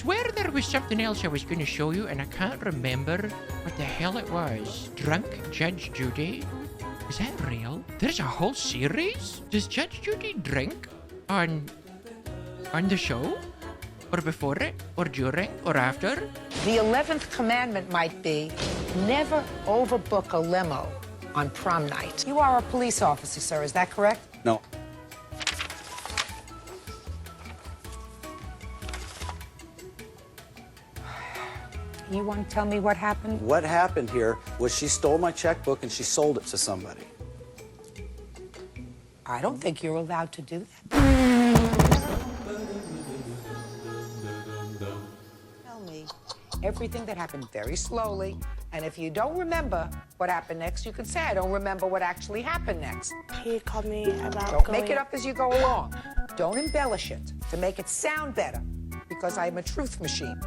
swear there was something else I was going to show you, and I can't remember what the hell it was. Drunk Judge Judy? Is that real? There's a whole series? Does Judge Judy drink on the show? Or before it? Or during? Or after? The 11th commandment might be never overbook a limo on prom night. You are a police officer, sir. Is that correct? No. You want to tell me what happened? What happened here was she stole my checkbook and she sold it to somebody. I don't think you're allowed to do that. Tell me everything that happened very slowly, and if you don't remember what happened next, you can say, I don't remember what actually happened next. He called me about Don't make it up as you go along. Don't embellish it to make it sound better, because I'm a truth machine.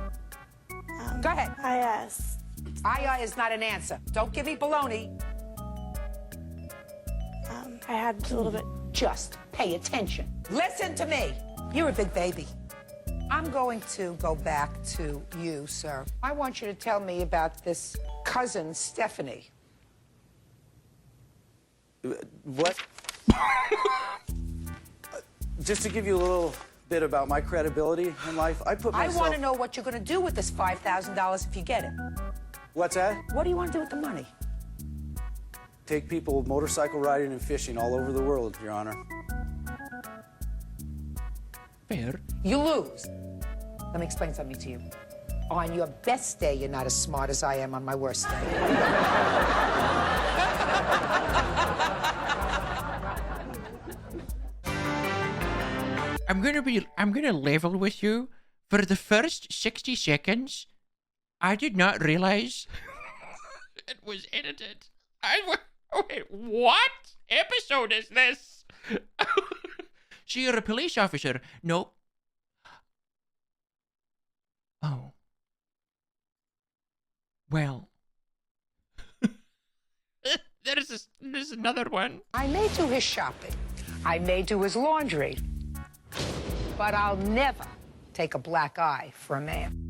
Go ahead. I asked. Aye is not an answer. Don't give me baloney. I had a little bit. Just pay attention. Listen to me. You're a big baby. I'm going to go back to you, sir. I want you to tell me about this cousin, Stephanie. What? Just to give you a little bit about my credibility in life, I put myself... I want to know what you're going to do with this $5,000 if you get it. What's that? What do you want to do with the money? Take people motorcycle riding and fishing all over the world, Your Honor. Fair. You lose. Let me explain something to you. On your best day, you're not as smart as I am on my worst day. I'm gonna level with you. For the first 60 seconds, I did not realize it was edited. Wait, what episode is this? So you're a police officer? Nope. Oh. Well. There's another one. I may do his shopping. I may do his laundry. But I'll never take a black eye for a man.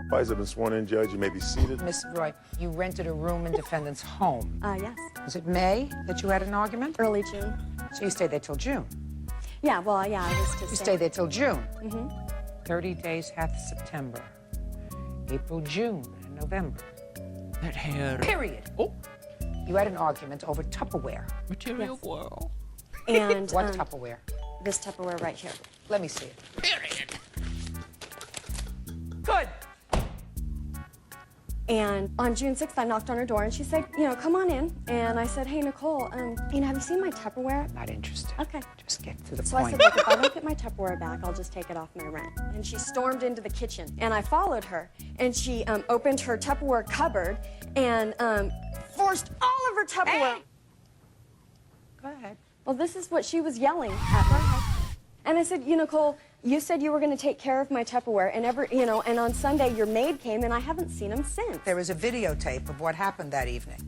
Vice have been sworn in, Judge. You may be seated. Miss Roy, you rented a room in defendant's home. Yes. Was it May that you had an argument? Early June. So you stayed there till June? Yeah, well, yeah, I was to You stay. stayed there till June? Mm-hmm. 30 days hath September. April, June, and November. That hair. Period. Oh. You had an argument over Tupperware. Material Yes. girl. And What Tupperware? this Tupperware right here. Let me see it. Period. Good. And on June 6th, I knocked on her door, and she said, you know, come on in. And I said, hey, Nicole, you know, have you seen my Tupperware? Not interested. Okay. Just get to the So I point. said, look, if I don't get my Tupperware back, I'll just take it off my rent. And she stormed into the kitchen, and I followed her. And she opened her Tupperware cupboard and forced all of her Tupperware. Hey. Go ahead. Well, this is what she was yelling at her. And I said, you know, Nicole, you said you were going to take care of my Tupperware, and and on Sunday your maid came, and I haven't seen him since. There is a videotape of what happened that evening.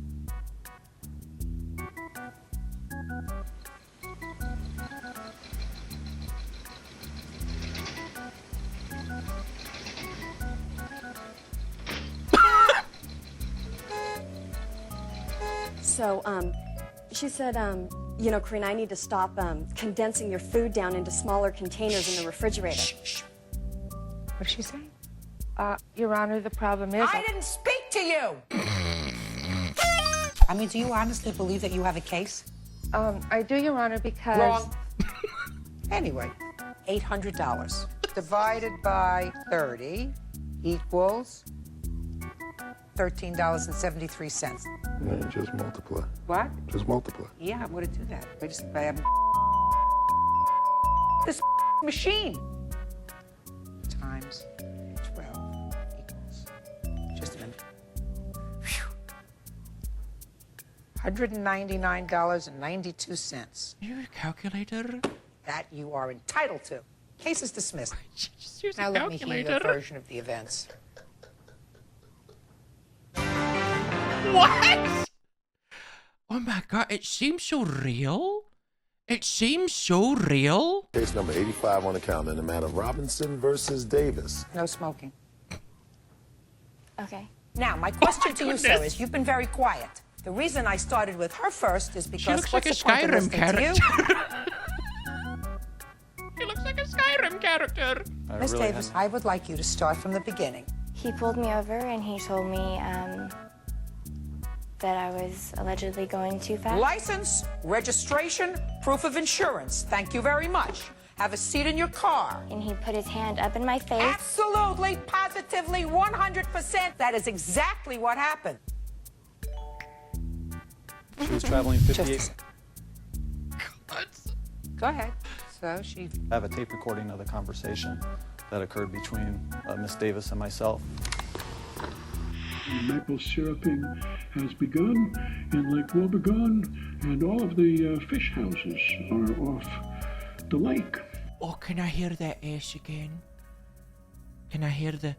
So, she said, you know, Corinne, I need to stop condensing your food down into smaller containers in the refrigerator. Shh. What did she say? Your Honor, the problem is... I didn't speak to you! I mean, do you honestly believe that you have a case? I do, Your Honor, because... Wrong. Anyway, $800 divided by 30 equals $13.73. Man, just multiply. What? Just multiply. Yeah, I'm gonna do that. I just this machine times 12 equals. Just a minute. Whew. $199.92. Your calculator? That you are entitled to. Case is dismissed. Just use Now a let me hear calculator. your version of the events. What? Oh my god, it seems so real. It seems so real. Case number 85 on the calendar in the matter of Robinson versus Davis. No smoking. Okay. Now, my question to you, sir, goodness. is you've been very quiet. The reason I started with her first is because She looks like a what's the point of Skyrim listening to you? character. He looks like a Skyrim character. Miss Davis, I would like you to start from the beginning. He pulled me over and he told me that I was allegedly going too fast. License, registration, proof of insurance. Thank you very much. Have a seat in your car. And he put his hand up in my face. Absolutely, positively, 100%. That is exactly what happened. She was traveling 58. Go ahead. So she... I have a tape recording of the conversation that occurred between Miss Davis and myself. Maple syruping has begun in Lake Wobegon, and all of the fish houses are off the lake. Oh, can I hear that S again? Can I hear the...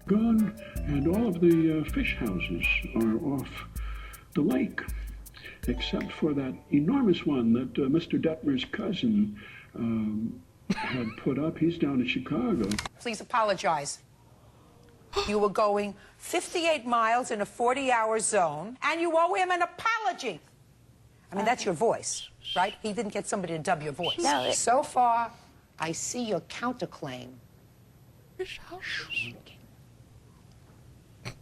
Gone, and all of the fish houses are off the lake, except for that enormous one that Mr. Detmer's cousin had put up. He's down in Chicago. Please apologize. You were going 58 miles in a 40-hour zone, and you owe him an apology. I mean, that's your voice, right? He didn't get somebody to dub your voice. No, So far, I see your counterclaim.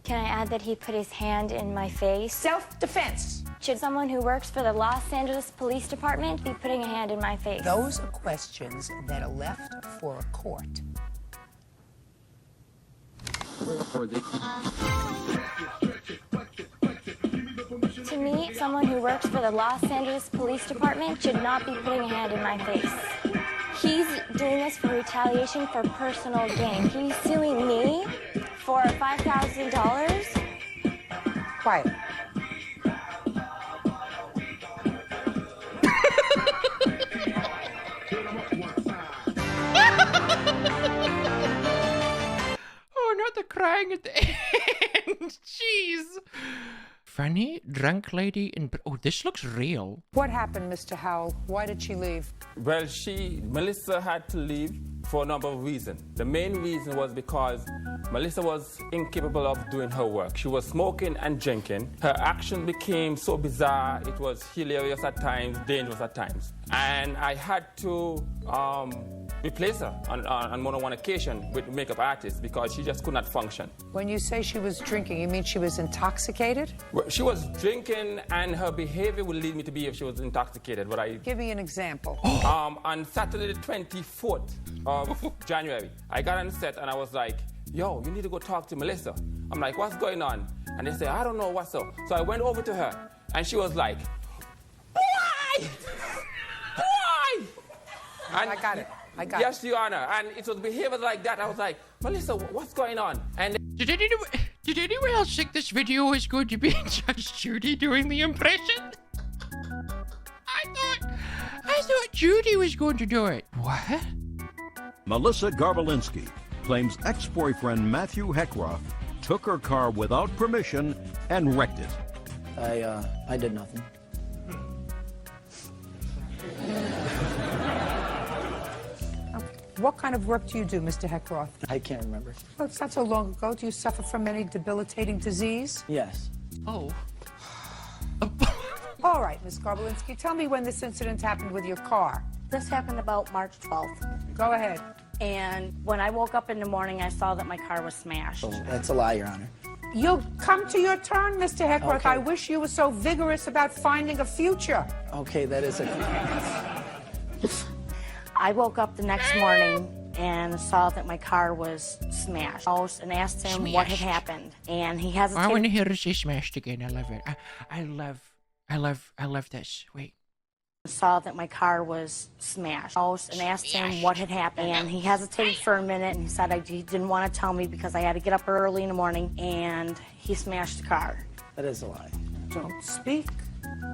Can I add that he put his hand in my face? Self-defense. Should someone who works for the Los Angeles Police Department be putting a hand in my face? Those are questions that are left for a court. To me, someone who works for the Los Angeles Police Department should not be putting a hand in my face. He's doing this for retaliation for personal gain. He's suing me for $5,000. Quiet. Oh, not the crying at the end. Jeez. Funny, drunk lady in... Oh, this looks real. What happened, Mr. Howell? Why did she leave? Well, Melissa had to leave for a number of reasons. The main reason was because Melissa was incapable of doing her work. She was smoking and drinking. Her action became so bizarre, it was hilarious at times, dangerous at times. And I had to replace her on more than one occasion with makeup artists because she just could not function. When you say she was drinking, you mean she was intoxicated? Well, she was drinking and her behavior would lead me to believe she was intoxicated, but I... Give me an example. On Saturday the 24th of January, I got on set and I was like, yo, you need to go talk to Melissa. I'm like, what's going on? And they said, I don't know what's up. So I went over to her and she was like, why? Why? And I got it. I got yes, Your Honor. And it was behavior like that. I was like, Melissa, what's going on? And Did anyone else think this video was going to be just Judy doing the impression? I thought Judy was going to do it. What? Melissa Garbolinski claims ex-boyfriend Matthew Heckroth took her car without permission and wrecked it. I did nothing. What kind of work do you do, Mr. Heckroth? I can't remember. Well, it's not so long ago. Do you suffer from any debilitating disease? Yes. Oh. All right, Ms. Garbolinski, tell me when this incident happened with your car. This happened about March 12th. Go ahead. And when I woke up in the morning, I saw that my car was smashed. Oh, that's a lie, Your Honor. You'll come to your turn, Mr. Heckroth. Okay. I wish you were so vigorous about finding a future. Okay, that is a... I woke up the next morning and saw that my car was smashed. And asked him what had happened. And he hesitated. I want to hear her say smashed again. I love it. I love this. Wait. Saw that my car was smashed. And asked him what had happened. And he hesitated for a minute and he said he didn't want to tell me because I had to get up early in the morning. And he smashed the car. That is a lie. Don't speak,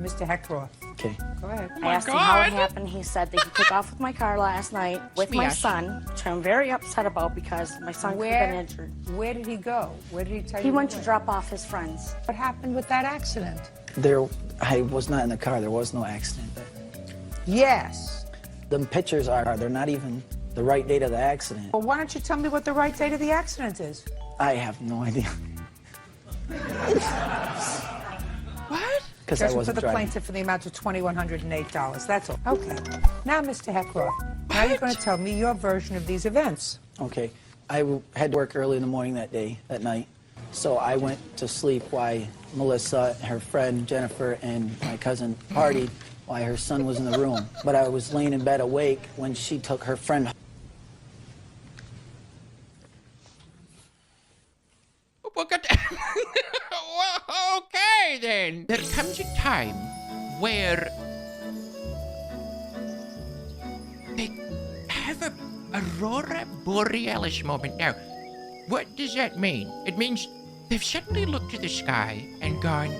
Mr. Heckroth. Okay. Go ahead. I asked him how it happened. He said that he took off with my car last night with my son, which I'm very upset about because my son could have been injured. Where did he go? Where did he tell you? He went to drop off his friends. What happened with that accident? I was not in the car. There was no accident. Yes. The pictures they're not even the right date of the accident. Well, why don't you tell me what the right date of the accident is? I have no idea. What? Because I Judgment wasn't for the driving. plaintiff for the amount of $2,108. That's all. Okay. Now, Mr. Heckroth, now you're going to tell me your version of these events. Okay. I had to work early in the morning that night. So I went to sleep while Melissa, her friend Jennifer, and my cousin partied while her son was in the room. But I was laying in bed awake when she took her friend. Well, okay, then. There comes a time where they have a aurora borealis moment. Now, what does that mean? It means they've suddenly looked to the sky and gone,